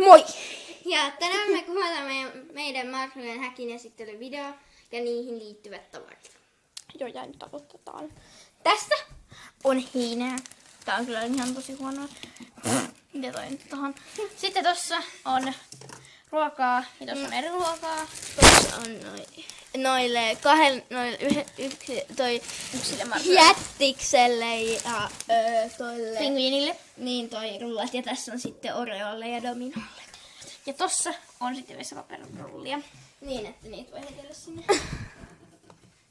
Moi! Ja tänään me kuvataan meidän Marshmallown häkin esittelyvideo ja niihin liittyvät tavarat. Joo, ja nyt aloitetaan. Tässä on heinää. Tää on kyllä ihan tosi huonoa. Mitä toi nyt tohon? Sitten tossa on ruokaa ja tossa on eri ruokaa. Tuossa on Yksille Marshmallow. jättikselle ja toille Pingviinille. niin toi rullat ja tässä on sitten Oreolle ja Dominolle. Ja tossa on sitten vessapaperirullia. Niin, että niitä voi heitellä sinne.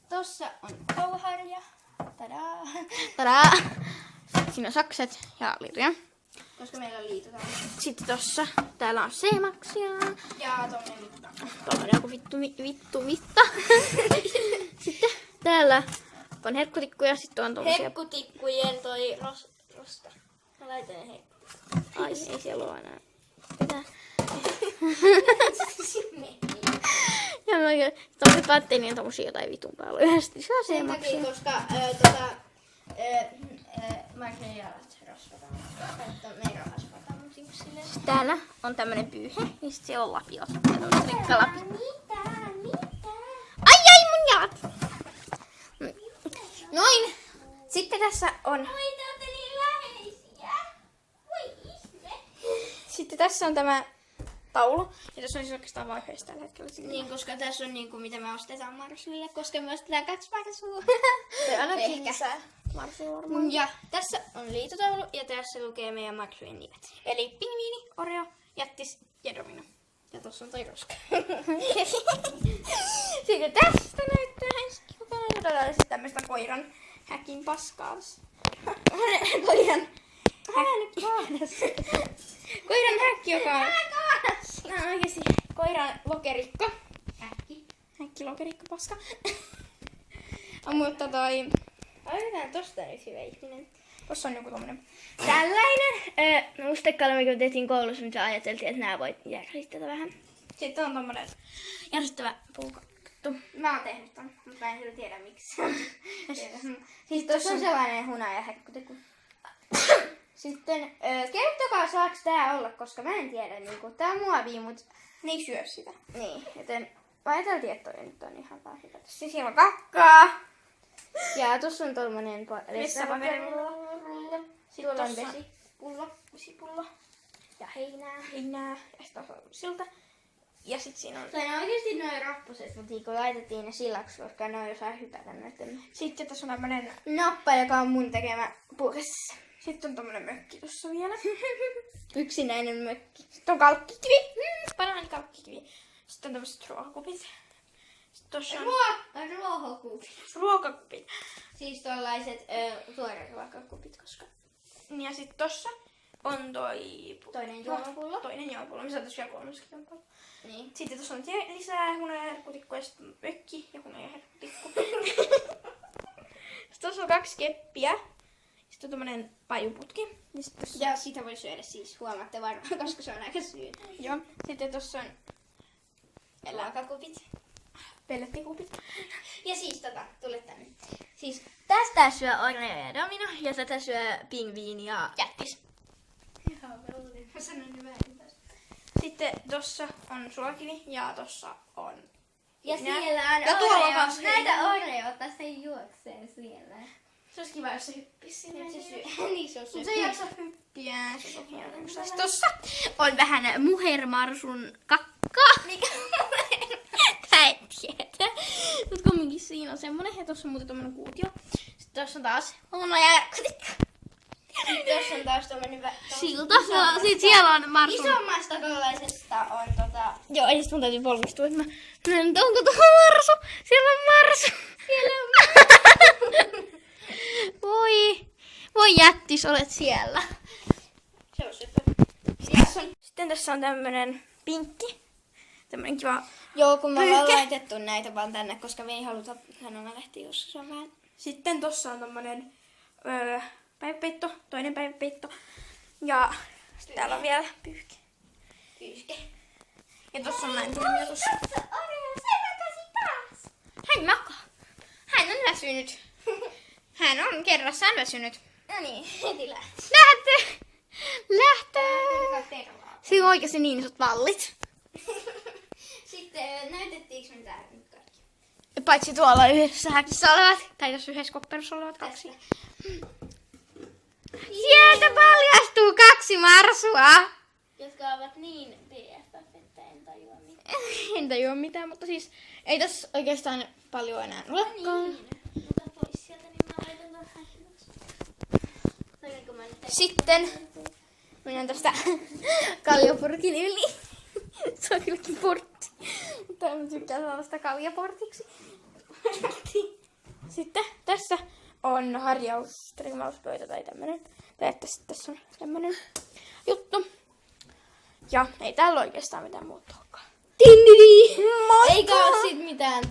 Tossa on kauharja. Tadaa! Tadaa! Siinä on sakset ja lirja. Koska meillä on liitotaan. Sitten tossa täällä on C-maksia. Ja tommonen mitta. Tuolla on joku vittu mitta. Sitten täällä on herkkutikkuja. Sitten on tommosia. Herkkutikkujen toi rosta. Mä laitan ne hei. Ai, ei siellä ole enää. Pitää. Ja mä oikein, tommoset päättein niin tommosia jotain vitun päällä. Yhdesti saa Sen takia, C-maksia. koska Marshmallown jalat rasvataan. Että meidän rasvataan mun silleen. Täällä on tämmönen pyyhe. Ja sit siellä on lapiot. Ja tommoset rikkalapit. Mitä? Ai mun jalat! Noin! Sitten tässä on. Oi, te ootte niin läheisiä. Voi ihme. Sitten tässä on tämä taulu. Ja tässä on siis oikeastaan vain yhdessä tällä hetkellä. Niin, koska tässä on niinku mitä me ostetaan Marshmallowlle, koska me ostetaan 2 marsua. Se ainakin Ehkä. lisää. Marsu varmaan. Ja tässä on liitotaulu ja tässä lukee meidän Marshmallowin nimet. Eli pingviini, Oreo, jättis ja domino. Ja tossa on toi roska. Sitten tästä näyttää ensin jotain. Täällä on siis tämmöstä koiran häkin paskaa. Koiran Koiran häkki, joka on... Nää on oikeesti koiran lokerikko. Häkki lokerikko paska. Mutta toi... Otetaan tosta nyt hyvä ihminen. Tossa on joku tommonen... Tällainen mustekalamme, kun tehtiin koulussa, niin ajateltiin, että nää voit järjestää vähän. Sitten on tommonen järjestävä puukattu. Mä oon tehnyt ton, mutta mä en kyllä tiedä miksi. Siis tossa on sellainen hunaja häkkuteku. Sitten kertokaa saaks tää olla, koska mä en tiedä, niinku tää on muovia, mut Ne ei syö sitä. niin, joten mä ajateltiin, että toi nyt on ihan vaan hyvä. Sitten siellä on kakkaa. Ja tossa on tommonen Vessapaperirulla. Sitten on tossa- vesipullo ja heinää. Heinää. Ja sitten on siltä. Ja sit siinä on... Tai ne oikeesti noin rappuset, mutta kun laitettiin ne sillaksi, koska ne on osaa hypätä näiden Sitten tässä on tämmönen... nappa, joka on mun tekemä purkassa. Sitten on tommonen mökki tossa vielä. Yksinäinen mökki. Sitten on kalkkikivi. Banaanikalkkikivi. Sitten on tämmöset ruokakupit. Sitten tossa on Ruohokupit. ruokakupit. Siis tollaiset suorat ruokakupit, koska Ja sitten tossa on toi... toinen juomapullo. Toinen juomapullo. Me saatais vielä kolmaskin juomapullo. Niin. Sitten tossa on lisää hunaja ja herkkutikku ja sitten mökki ja hunaja ja herkkutikku. Sitten tossa on 2 keppiä. Sitten on tommonen pajuputki. Ja sitten tossa... Ja sitä voi syödä siis, huomaatte varmaan, koska se on aika syy. Joo. Sitten tossa on Ruokakupit. pellettikupit. Ja siis tule tänne. Siis tästä syö Oreo ja Domino ja tätä syö pingviini ja Jättis. Ihan velvollinen. Mä sanon hyvää taas. Sitten tossa on suolakivi ja tossa on... Ja Nää. siellä on Ja tuolla Oreo. kans Näitä Oreota, se juoksee siellä. Se olisi kiva, jos se hyppisi sinne. Nyt se syö. Niin se on Mutta se ei jaksa hyppiä. Se on hieno. Sitten tossa on vähän muhermarsun kakkaa. Mikä Tää et tiedä. Mutta kumminkin siinä on semmonen. Ja tossa on muuten tommonen kuutio. Sitten tossa on taas huonoja järkkutikka. Tuossa on taas tommonen Silta. Ja sit siellä on marsun. Isommasta kollaisesta on Joo, ja sit mun täytyy valmistua, että mä näen, että onko tuohon marsu. Siellä on marsu. Siellä on Voi jättis, olet siellä. Se on syöpä. Sitten tässä on tämmönen pinkki. Tämmönen kiva. Joo, kun me ollaan Pyyhke. laitettu näitä vaan tänne, koska me ei haluta sanomalehtiä, koska se on vähän... Sitten tossa on tommonen päiväpeitto, toinen päiväpeitto. Ja sitten täällä on vielä pyyhke. Pyyhke. Ja tossa on näin tuomio tossa. Oreo, se makasi taas! Hän makaa. Hän on väsynyt. Hän on kerrassaan väsynyt. No niin, heti lähti. Lähtee! Tervaa. Siinä on oikeasti niin isot vallit. Sitten näytettiinkö me täällä nyt kaikki? Paitsi tuolla yhdessä häkissä olevat, tai tässä yhdessä kopperossa olevat kaksi. Sieltä paljastuu 2 marsua. Jotka ovat niin BFF, että en tajua mitään. En tajua mitään, mutta siis ei tässä oikeastaan paljon enää olekaan. Mutta pois sieltä, niin mä laitan tuon häihyväksi. Toiminko mä nyt? Sitten mennään tästä kaljaportin yli. Se on kylläkin portti. Mutta en tykkää saada sitä kaljaportiksi. Sitten tässä on harjaustrimauspöytä tai tämmönen. Tai että sitten tässä on tämmönen juttu. Ja ei täällä oikeastaan mitään muuta olekaan. Tindidi! Eikä oo sit mitään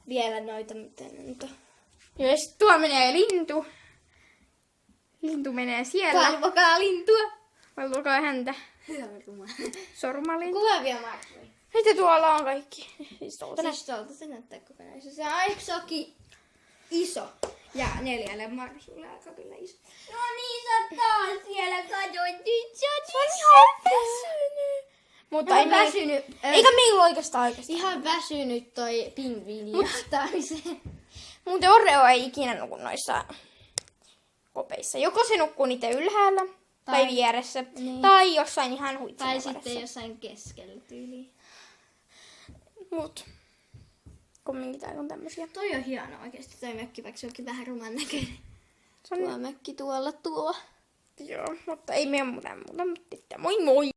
vielä noita mitään nyt. Ja sit tuolla menee lintu. Lintu menee siellä. Valvokaa lintua. Valvokaa häntä. Hyvä ruma. Sormalintu. Kuvavia markkuja. Sitten tuolla on kaikki. Siis Siis tuolta se näyttää kokonaisuus. Se on isokin iso. Ja 4 marsulle aika kyllä iso. No niin, sä taas siellä kadoit. Nyt sä oot ihan väsynyt. Mutta ei väsynyt. Eikä meillä oikeastaan. Ihan väsynyt toi pingviini jahtaamiseen. Muuten Oreo ei ikinä nuku noissa kopeissa. Joko se nukkuu niitä ylhäällä tai vieressä. Niin. Tai jossain ihan huitsin Tai sitten jossain keskellä tyyliin. Mut. Kumminkin täällä on tämmösiä. Toi on hieno oikeesti toi mökki, vaikka se onkin vähän ruman näköinen. Se on Tuo mökki tuolla tuo. Joo, mutta ei meidän muuta. Mutta moi moi!